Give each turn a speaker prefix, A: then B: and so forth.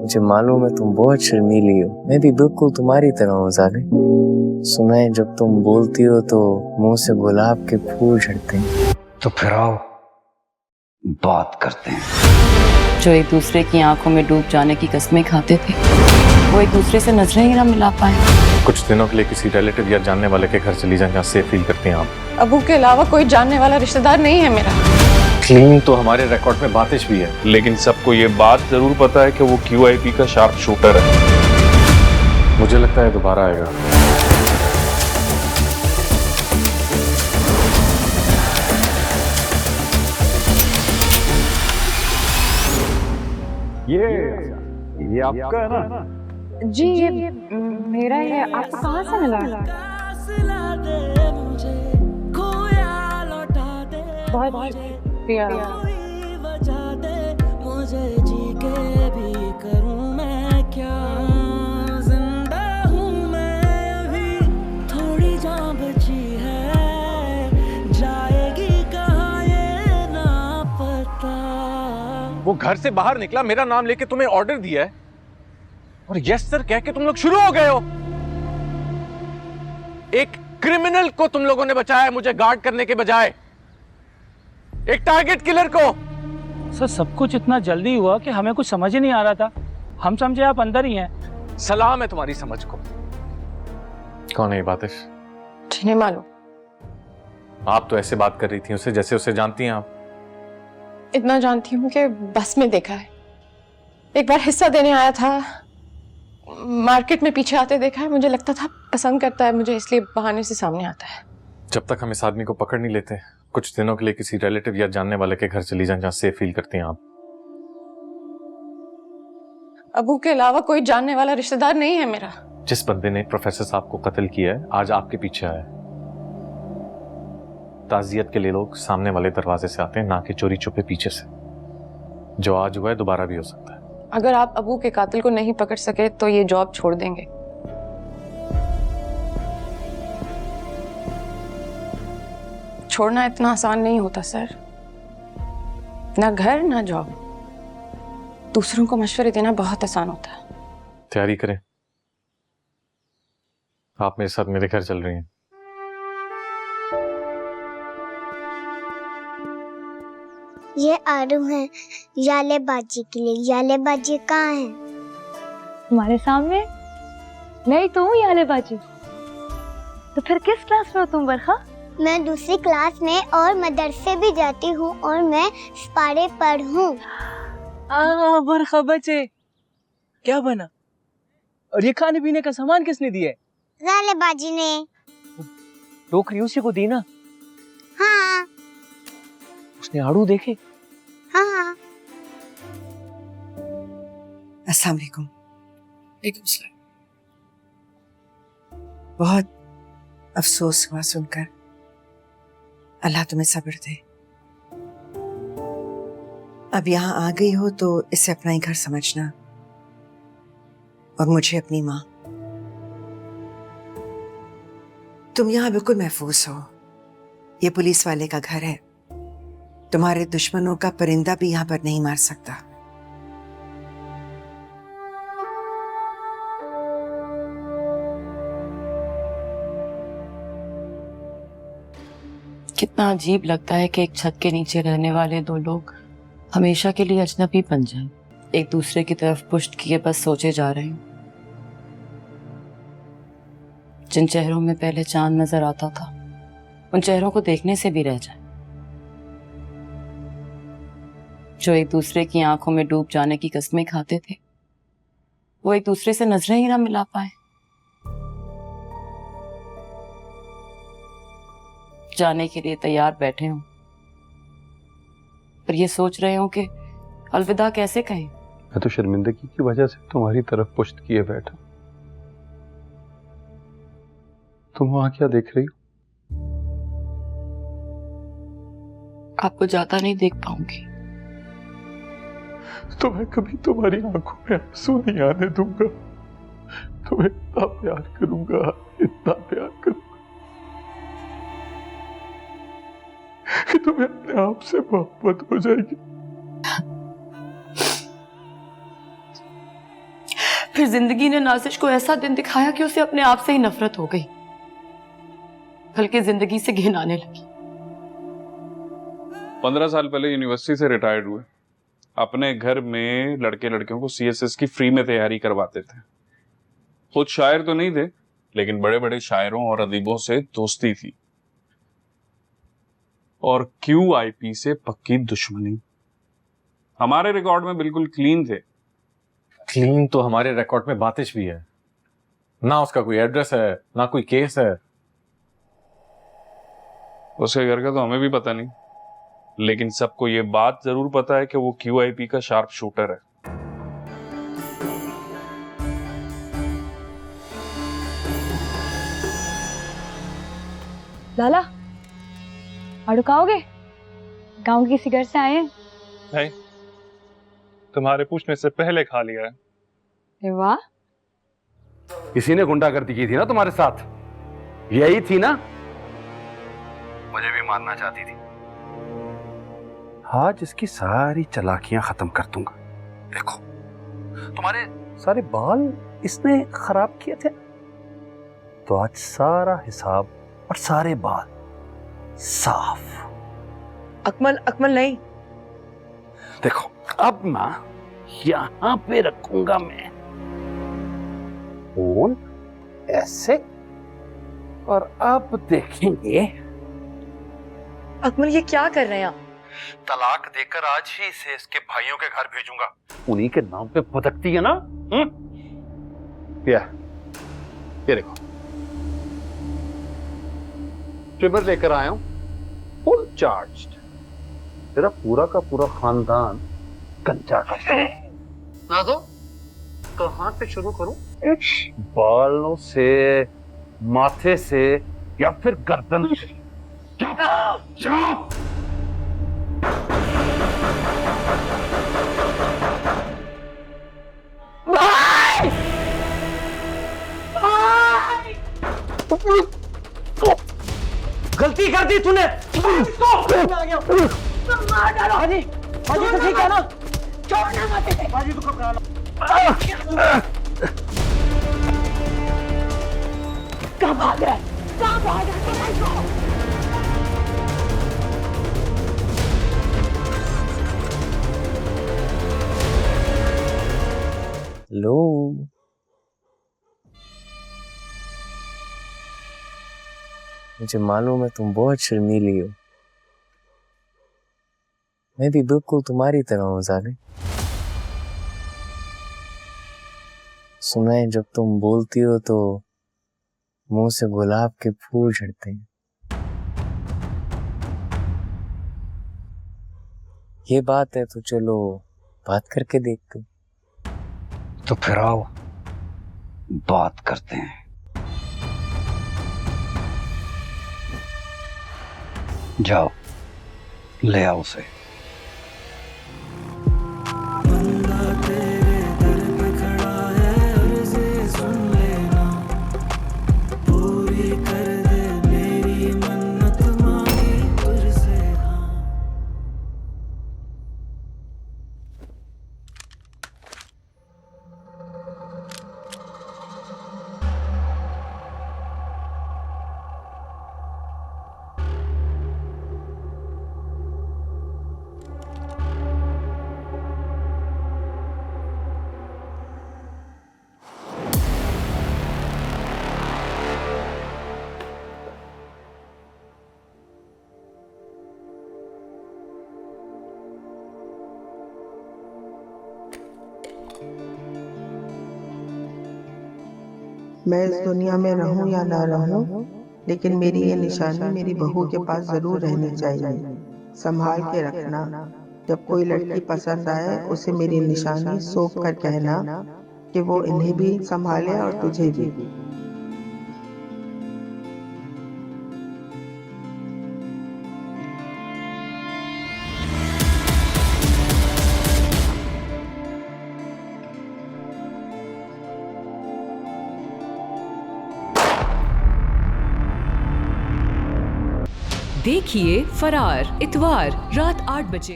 A: मुझे मालूम है तुम बहुत शर्मीली हो, मैं भी बिल्कुल तुम्हारी तरह हूँ ज़ाले। सुना है जब तुम बोलती हो तो मुंह से गुलाब के फूल झड़ते हैं।
B: तो फिर आओ बात करते हैं।
C: जो एक दूसरे की आंखों में डूब जाने की कस्में खाते थे, वो एक दूसरे से नजरें ही ना मिला पाए।
D: कुछ दिनों के लिए किसी रिलेटिव या जानने वाले के घर चली जाएं जहाँ सेफ फील करती हैं आप।
E: अबू के अलावा कोई जानने वाला रिश्तेदार नहीं है मेरा।
D: क्लीन तो हमारे रिकॉर्ड में बातिश भी है,
F: लेकिन सबको ये बात जरूर पता है कि वो QIP का शार्प शूटर है।
D: मुझे लगता है दोबारा आएगा।
F: ये आपका है ना?
E: जी ये मेरा है। आपको कहाँ से मिला? बहुत शुक्रिया।
D: वो घर से बाहर निकला, मेरा नाम लेके तुम्हें ऑर्डर दिया है और यस सर कह के तुम लोग शुरू हो गए हो। एक क्रिमिनल को तुम लोगों ने बचाया मुझे गार्ड करने के बजाय, एक टारगेट किलर को।
G: सर सब कुछ इतना जल्दी हुआ कि हमें कुछ समझ ही नहीं आ रहा था। हम समझे आप अंदर ही हैं।
D: सलाम है तुम्हारी समझ को। कौन है ये बातिश?
E: नहीं मालूम।
D: आप तो ऐसे बात कर रही थी उसे जैसे उसे जानती हैं आप।
E: इतना जानती हूँ कि बस में देखा है, एक बार हिस्सा देने आया था, मार्केट में पीछे आते देखा है। मुझे लगता था पसंद करता है मुझे, इसलिए बहाने से सामने आता है।
D: जब तक हम इस आदमी को पकड़ नहीं लेते, कुछ दिनों के लिए किसी रिलेटिव या जानने वाले के घर चली जाएं जहाँ सेफ फील करती हैं आप।
E: अबू के अलावा कोई जानने वाला रिश्तेदार नहीं है मेरा।
D: जिस बंदे ने प्रोफेसर साहब को कत्ल किया है आज आपके पीछे आया है। ताजियत के लिए लोग सामने वाले दरवाजे से आते हैं, ना कि चोरी छुपे पीछे से। जो आज हुआ है दोबारा भी हो सकता है।
E: अगर आप अबू के कातिल को नहीं पकड़ सके तो ये जॉब छोड़ देंगे। छोड़ना इतना आसान नहीं होता सर। ना घर ना जॉब। दूसरों को मशवरे देना बहुत आसान होता है।
D: तैयारी करें, आप मेरे साथ मेरे घर चल रही हैं।
H: ये आरू है यालेबाजी के लिए। यालेबाजी कहाँ है?
I: तुम्हारे सामने। मैं ही तो हूँ यालेबाजी। तो फिर किस क्लास में हो तुम बरखा?
H: मैं दूसरी क्लास में और मदरसे भी जाती हूँ और मैं सिपारे पर हूँ।
G: बरखा बचे क्या बना? और ये खाने पीने का सामान किसने दिया है?
H: यालेबाजी ने।
G: टोकरी उसी को दी ना?
H: हाँ
G: उसने आड़ू देखे?
H: हाँ।
J: अस्सलाम वालेकुम। वालेकुम सलाम। बहुत अफसोस हुआ सुनकर। अल्लाह तुम्हें सब्र दे। अब यहाँ आ गई हो तो इसे अपना ही घर समझना और मुझे अपनी माँ। तुम यहाँ बिल्कुल महफूज हो। ये पुलिस वाले का घर है। तुम्हारे दुश्मनों का परिंदा भी यहाँ पर नहीं मार सकता।
C: कितना अजीब लगता है कि एक छत के नीचे रहने वाले दो लोग हमेशा के लिए अजनबी बन जाएं, एक दूसरे की तरफ पुष्ट किए बस सोचे जा रहे हैं। जिन चेहरों में पहले चांद नजर आता था उन चेहरों को देखने से भी रह जाए। जो एक दूसरे की आंखों में डूब जाने की कस्में खाते थे, वो एक दूसरे से नजरें ही ना मिला पाए। जाने के लिए तैयार बैठे हों पर ये सोच रहे हो कि अलविदा कैसे कहें।
F: मैं तो शर्मिंदगी की वजह से तुम्हारी तरफ पुश्त किए बैठा। तुम वहां क्या देख रही हो?
C: आपको ज्यादा नहीं देख पाऊंगी।
F: तो मैं कभी तुम्हारी आंखों में आंसू नहीं आने दूंगा। तुम्हें इतना प्यार करूंगा, इतना प्यार करूंगा कि तुम्हें अपने आप से मोहब्बत हो जाएगी।
C: फिर जिंदगी ने नाजिश को ऐसा दिन दिखाया कि उसे अपने आप से ही नफरत हो गई, बल्कि जिंदगी से घिन आने लगी।
K: 15 साल पहले यूनिवर्सिटी से रिटायर्ड हुए। अपने घर में लड़के लड़कियों को सीएसएस की फ्री में तैयारी करवाते थे। खुद शायर तो नहीं थे, लेकिन बड़े बड़े शायरों और अदीबों से दोस्ती थी और क्यूआईपी से पक्की दुश्मनी। हमारे रिकॉर्ड में बिल्कुल क्लीन थे।
D: क्लीन तो हमारे रिकॉर्ड में बातिश भी है ना, उसका कोई एड्रेस है ना कोई केस है।
K: उसके घर का तो हमें भी पता नहीं, लेकिन सबको ये बात जरूर पता है कि वो क्यूआईपी का शार्प शूटर है।
I: लाला और रुकाओगे? गांव के किसी घर से आए हैं?
F: नहीं, तुम्हारे पूछने से पहले खा लिया है।
I: अरे वाह,
B: किसी ने गुंडागर्दी की थी ना तुम्हारे साथ, यही थी ना? मुझे भी मारना चाहती थी। आज इसकी सारी चालाकियां खत्म कर दूंगा। देखो, तुम्हारे सारे बाल इसने खराब किए थे, तो आज सारा हिसाब और सारे बाल साफ।
J: अकमल नहीं।
B: देखो, अब ना यहां पे रखूंगा मैं फोन ऐसे, और अब देखेंगे।
J: अकमल, ये क्या कर रहे हैं आप?
B: तलाक देकर आज ही इसे इसके भाइयों के घर भेजूंगा। उन्हीं के नाम पे भटकती है ना। ये देखो, ट्रिमर लेकर आया हूं, फुल चार्ज्ड। तेरा पूरा का पूरा खानदान कंचा का। ना दो, कहां से शुरू करूं? बालों से, माथे से, या फिर गर्दन से?
G: गलती कर दी तूने। मार डालो। हाजी तो ठीक है ना? छोड़ना मत। हाजी तो कब लो। कहाँ भाग रहा है? कहाँ भाग रहा है?
A: लो, मुझे मालूम है तुम बहुत शर्मीली हो। मैं भी बिल्कुल तुम्हारी तरह हूँ ज़ालिम। सुना है जब तुम बोलती हो तो मुंह से गुलाब के फूल झड़ते हैं। ये बात है तो चलो बात करके देखते।
B: तो फिर आओ, बात करते हैं। जाओ, ले आओ उसे।
L: मैं इस दुनिया में रहूं या ना रहूं, लेकिन मेरी ये निशानी मेरी बहू के पास जरूर रहनी चाहिए। संभाल के रखना। जब कोई लड़की पसंद आए उसे मेरी निशानी सौंप कर कहना कि वो इन्हें भी संभाले और तुझे भी।
M: देखिए फरार इतवार रात 8 बजे।